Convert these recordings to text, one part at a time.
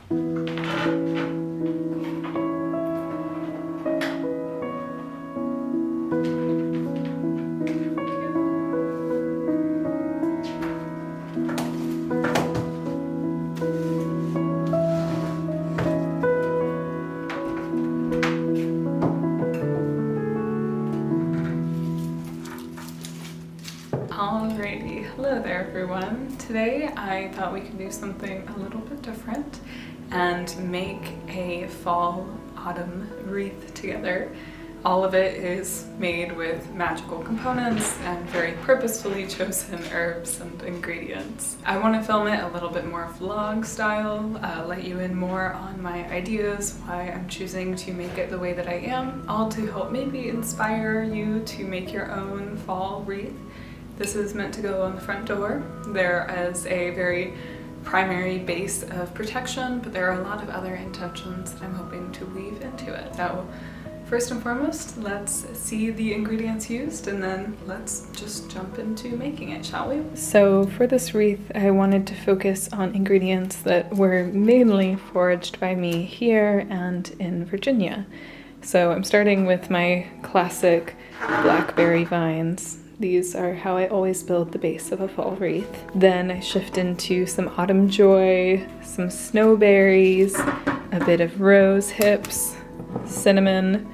Alrighty, hello there everyone. Today I thought we could do something a little bit different and make a fall autumn wreath together. All of it is made with magical components and very purposefully chosen herbs and ingredients. I want to film it a little bit more vlog style, let you in more on my ideas, why I'm choosing to make it the way that I am, all to help maybe inspire you to make your own fall wreath. This is meant to go on the front door. There is a very primary base of protection, but there are a lot of other intentions that I'm hoping to weave into it. So first and foremost, let's see the ingredients used and then let's just jump into making it, shall we? So for this wreath, I wanted to focus on ingredients that were mainly foraged by me here and in Virginia. So I'm starting with my classic blackberry vines. These are how I always build the base of a fall wreath. Then I shift into some autumn joy, some snowberries, a bit of rose hips, cinnamon,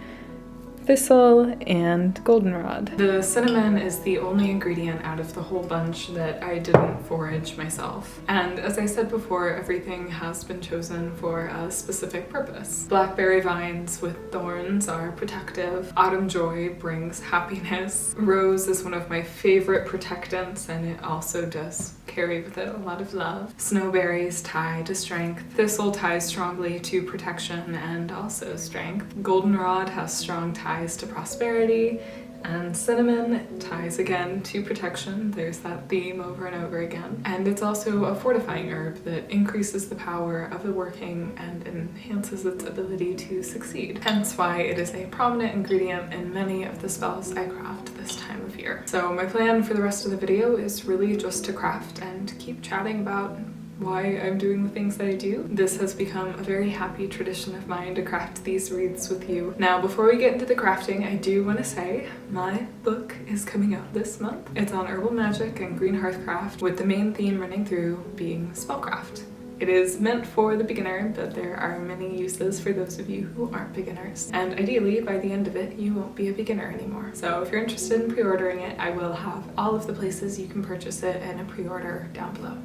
thistle, and goldenrod. The cinnamon is the only ingredient out of the whole bunch that I didn't forage myself. And as I said before, everything has been chosen for a specific purpose. Blackberry vines with thorns are protective. Autumn joy brings happiness. Rose is one of my favorite protectants, and it also does carry with it a lot of love. Snowberries tie to strength. Thistle ties strongly to protection and also strength. Goldenrod has strong ties to prosperity, and cinnamon ties again to protection. There's that theme over and over again. And it's also a fortifying herb that increases the power of the working and enhances its ability to succeed. Hence why it is a prominent ingredient in many of the spells I craft this time of year. So my plan for the rest of the video is really just to craft and keep chatting about why I'm doing the things that I do. This has become a very happy tradition of mine to craft these wreaths with you. Now, before we get into the crafting, I do want to say my book is coming out this month. It's on herbal magic and green hearthcraft, with the main theme running through being spellcraft. It is meant for the beginner, but there are many uses for those of you who aren't beginners. And ideally, by the end of it, you won't be a beginner anymore. So if you're interested in pre-ordering it, I will have all of the places you can purchase it and a pre-order down below.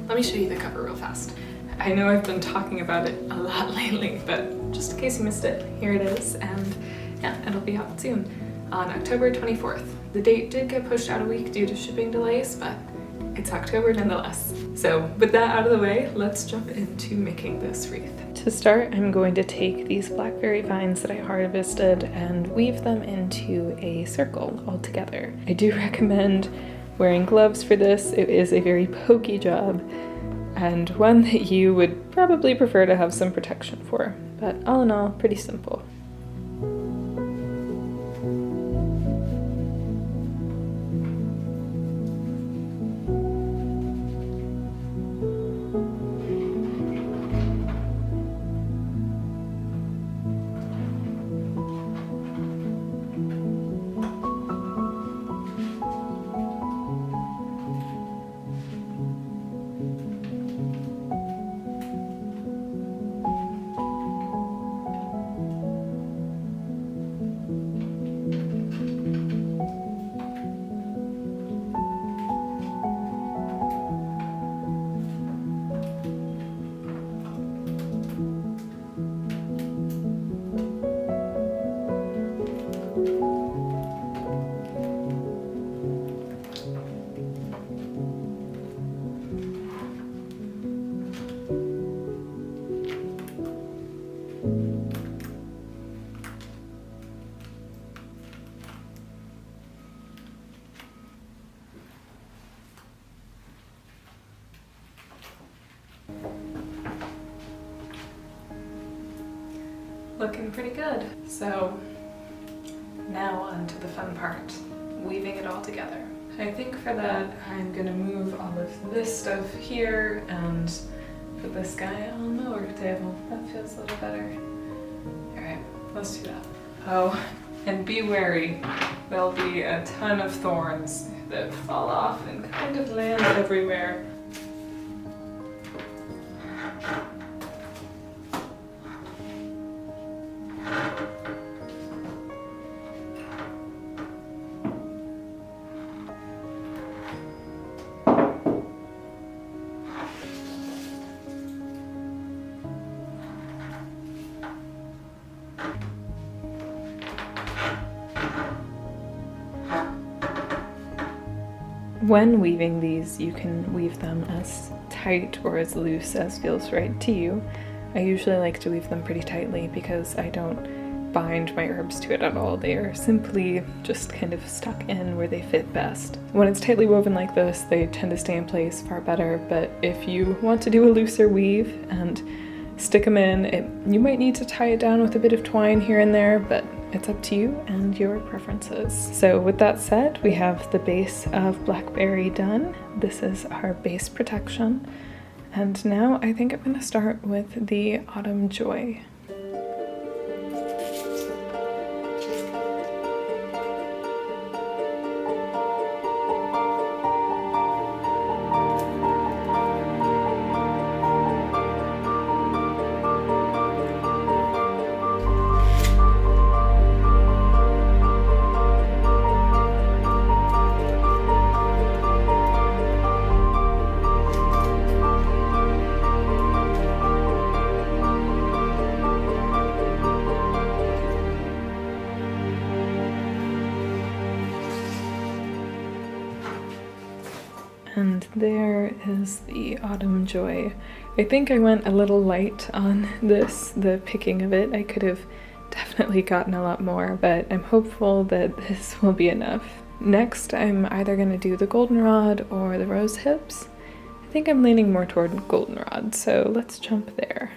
Let me show you the cover real fast. I know I've been talking about it a lot lately, but just in case you missed it, here it is, and yeah, it'll be out soon on October 24th. The date did get pushed out a week due to shipping delays, but it's October nonetheless. So with that out of the way, let's jump into making this wreath. To start, I'm going to take these blackberry vines that I harvested and weave them into a circle all together. I do recommend wearing gloves for this. It is a very pokey job and one that you would probably prefer to have some protection for, but all in all, pretty simple. Looking pretty good. So now on to the fun part, weaving it all together. I think for that I'm gonna move all of this stuff here and put this guy on over to table. That feels a little better. Alright, let's do that. Oh, and be wary. There'll be a ton of thorns that fall off and kind of land everywhere. When weaving these, you can weave them as tight or as loose as feels right to you. I usually like to weave them pretty tightly because I don't bind my herbs to it at all. They are simply just kind of stuck in where they fit best. When it's tightly woven like this, they tend to stay in place far better, but if you want to do a looser weave and stick them in, you might need to tie it down with a bit of twine here and there, but it's up to you and your preferences. So with that said, we have the base of blackberry done. This is our base protection. And now I think I'm gonna start with the Autumn Joy. And there is the Autumn Joy. I think I went a little light on this, the picking of it. I could have definitely gotten a lot more, but I'm hopeful that this will be enough. Next, I'm either going to do the goldenrod or the rose hips. I think I'm leaning more toward goldenrod, so let's jump there.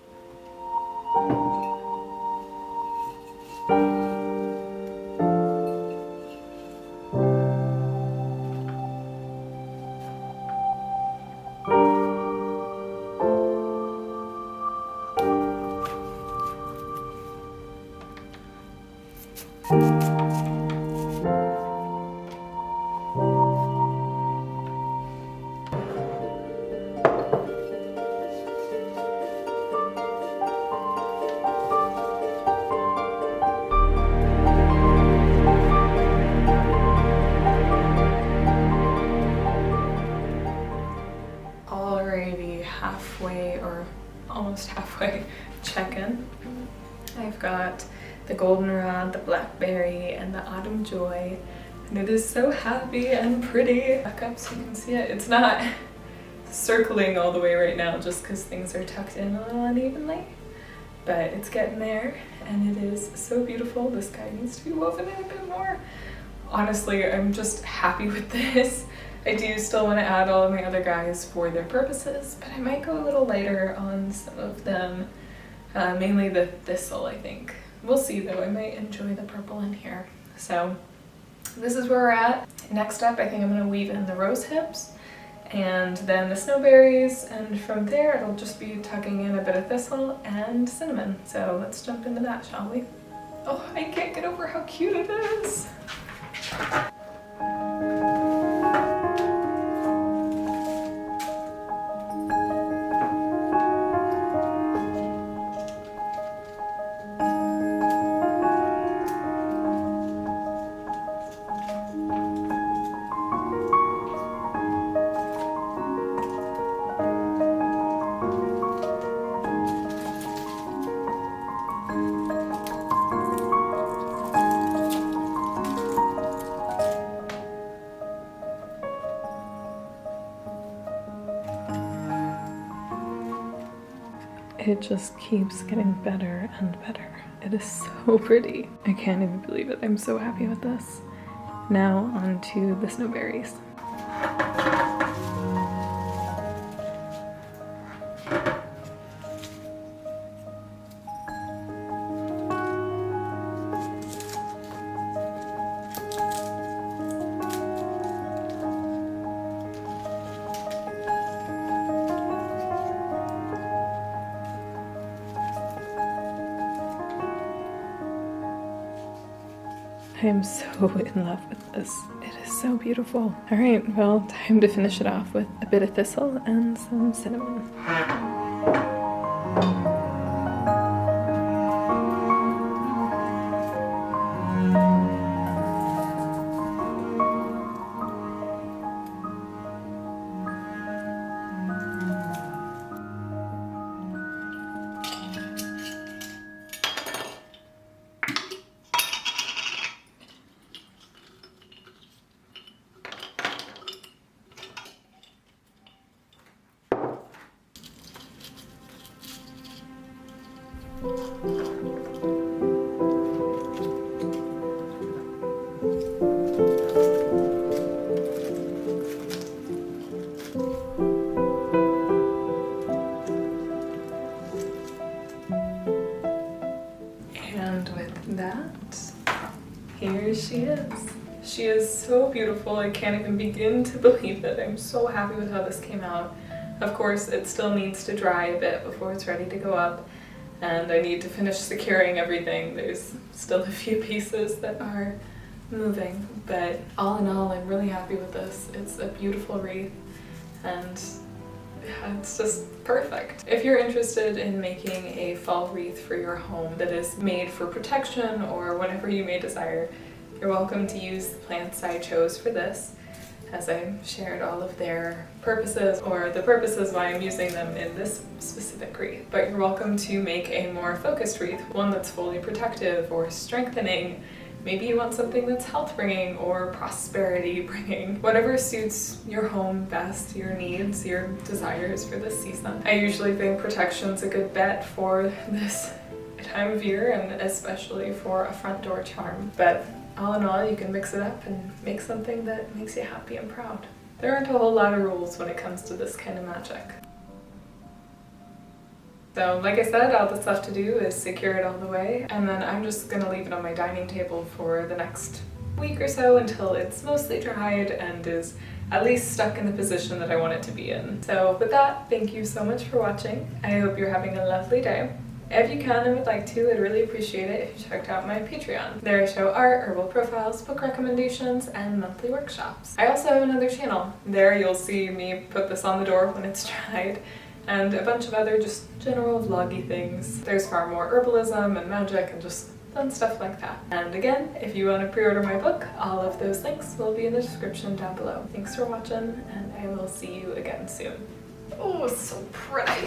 Halfway or almost halfway check-in. I've got the goldenrod, the blackberry, and the Autumn Joy, and it is so happy and pretty. Back up so you can see it. It's not circling all the way right now just because things are tucked in a little unevenly, but it's getting there and it is so beautiful. This guy needs to be woven in a bit more. Honestly, I'm just happy with this. I do still want to add all of my other guys for their purposes, but I might go a little lighter on some of them, mainly the thistle, I think. We'll see though, I might enjoy the purple in here. So this is where we're at. Next up, I think I'm going to weave in the rose hips and then the snowberries, and from there it'll just be tucking in a bit of thistle and cinnamon. So let's jump into that, shall we? Oh, I can't get over how cute it is! It just keeps getting better and better. It is so pretty. I can't even believe it. I'm so happy with this. Now on to the snowberries. I am so in love with this. It is so beautiful. All right, well, time to finish it off with a bit of thistle and some cinnamon. And with that, here she is. She is so beautiful, I can't even begin to believe it. I'm so happy with how this came out. Of course, it still needs to dry a bit before it's ready to go up, and I need to finish securing everything. There's still a few pieces that are moving, but all in all, I'm really happy with this. It's a beautiful wreath, and it's just perfect. If you're interested in making a fall wreath for your home that is made for protection or whatever you may desire, you're welcome to use the plants I chose for this, as I shared all of their purposes, or the purposes why I'm using them in this specific wreath. But you're welcome to make a more focused wreath, one that's fully protective or strengthening. Maybe you want something that's health-bringing or prosperity-bringing. Whatever suits your home best, your needs, your desires for this season. I usually think protection's a good bet for this time of year, and especially for a front door charm. But all in all, you can mix it up and make something that makes you happy and proud. There aren't a whole lot of rules when it comes to this kind of magic. So like I said, all that's left to do is secure it all the way, and then I'm just gonna leave it on my dining table for the next week or so until it's mostly dried and is at least stuck in the position that I want it to be in. So with that, thank you so much for watching. I hope you're having a lovely day. If you can and would like to, I'd really appreciate it if you checked out my Patreon. There I show art, herbal profiles, book recommendations, and monthly workshops. I also have another channel. There you'll see me put this on the door when it's dried, and a bunch of other just general vloggy things. There's far more herbalism and magic and just fun stuff like that. And again, if you want to pre-order my book, all of those links will be in the description down below. Thanks for watching, and I will see you again soon. Oh, so pretty.